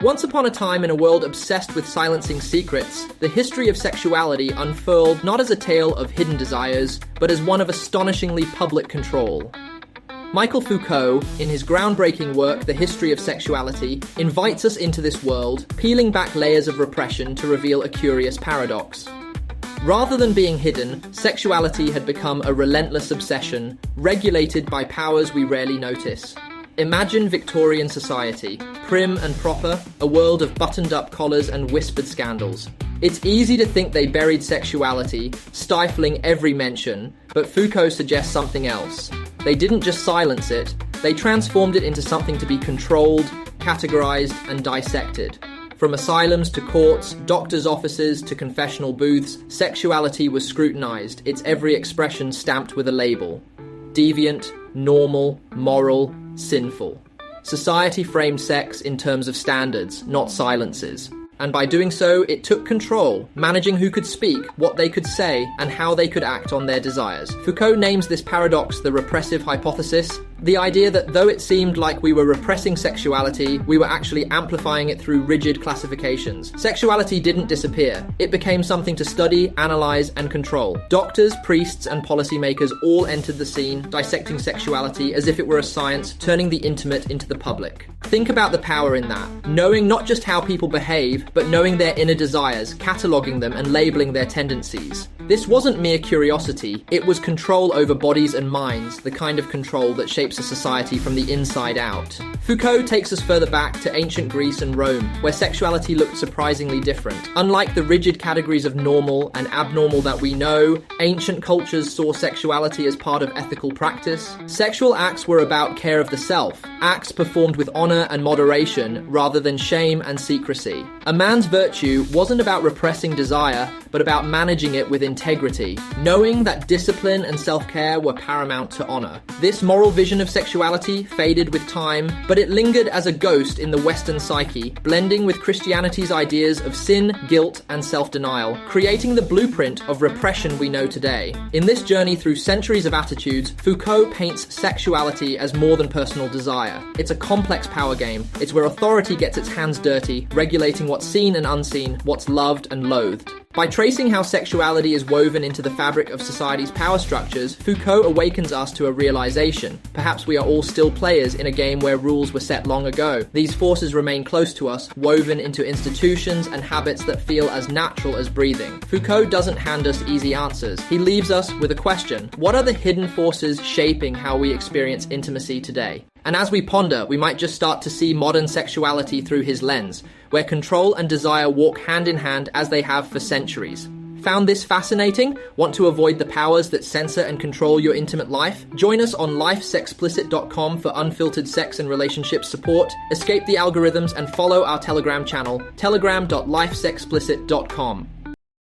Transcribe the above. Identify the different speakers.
Speaker 1: Once upon a time in a world obsessed with silencing secrets, the history of sexuality unfurled not as a tale of hidden desires, but as one of astonishingly public control. Michel Foucault, in his groundbreaking work The History of Sexuality, invites us into this world, peeling back layers of repression to reveal a curious paradox. Rather than being hidden, sexuality had become a relentless obsession, regulated by powers we rarely notice. Imagine Victorian society, prim and proper, a world of buttoned-up collars and whispered scandals. It's easy to think they buried sexuality, stifling every mention, but Foucault suggests something else. They didn't just silence it, they transformed it into something to be controlled, categorized, and dissected. From asylums to courts, doctors' offices to confessional booths, sexuality was scrutinized, its every expression stamped with a label. Deviant, normal, moral, sinful. Society framed sex in terms of standards, not silences. And by doing so, it took control, managing who could speak, what they could say, and how they could act on their desires. Foucault names this paradox the repressive hypothesis, the idea that though it seemed like we were repressing sexuality, we were actually amplifying it through rigid classifications. Sexuality didn't disappear. It became something to study, analyze, and control. Doctors, priests, and policymakers all entered the scene, dissecting sexuality as if it were a science, turning the intimate into the public. Think about the power in that. Knowing not just how people behave, but knowing their inner desires, cataloguing them, and labeling their tendencies. This wasn't mere curiosity, it was control over bodies and minds, the kind of control that shapes a society from the inside out. Foucault takes us further back to ancient Greece and Rome, where sexuality looked surprisingly different. Unlike the rigid categories of normal and abnormal that we know, ancient cultures saw sexuality as part of ethical practice. Sexual acts were about care of the self, acts performed with honor and moderation rather than shame and secrecy. A man's virtue wasn't about repressing desire, but about managing it with integrity, knowing that discipline and self-care were paramount to honor. This moral vision of sexuality faded with time, but it lingered as a ghost in the Western psyche, blending with Christianity's ideas of sin, guilt, and self-denial, creating the blueprint of repression we know today. In this journey through centuries of attitudes, Foucault paints sexuality as more than personal desire. It's a complex power game. It's where authority gets its hands dirty, regulating what's seen and unseen, what's loved and loathed. By tracing how sexuality is woven into the fabric of society's power structures, Foucault awakens us to a realization. Perhaps we are all still players in a game where rules were set long ago. These forces remain close to us, woven into institutions and habits that feel as natural as breathing. Foucault doesn't hand us easy answers. He leaves us with a question. What are the hidden forces shaping how we experience intimacy today? And as we ponder, we might just start to see modern sexuality through his lens, where control and desire walk hand in hand as they have for centuries. Found this fascinating? Want to avoid the powers that censor and control your intimate life? Join us on lifesexplicit.com for unfiltered sex and relationship support, escape the algorithms and follow our Telegram channel, telegram.lifesexplicit.com.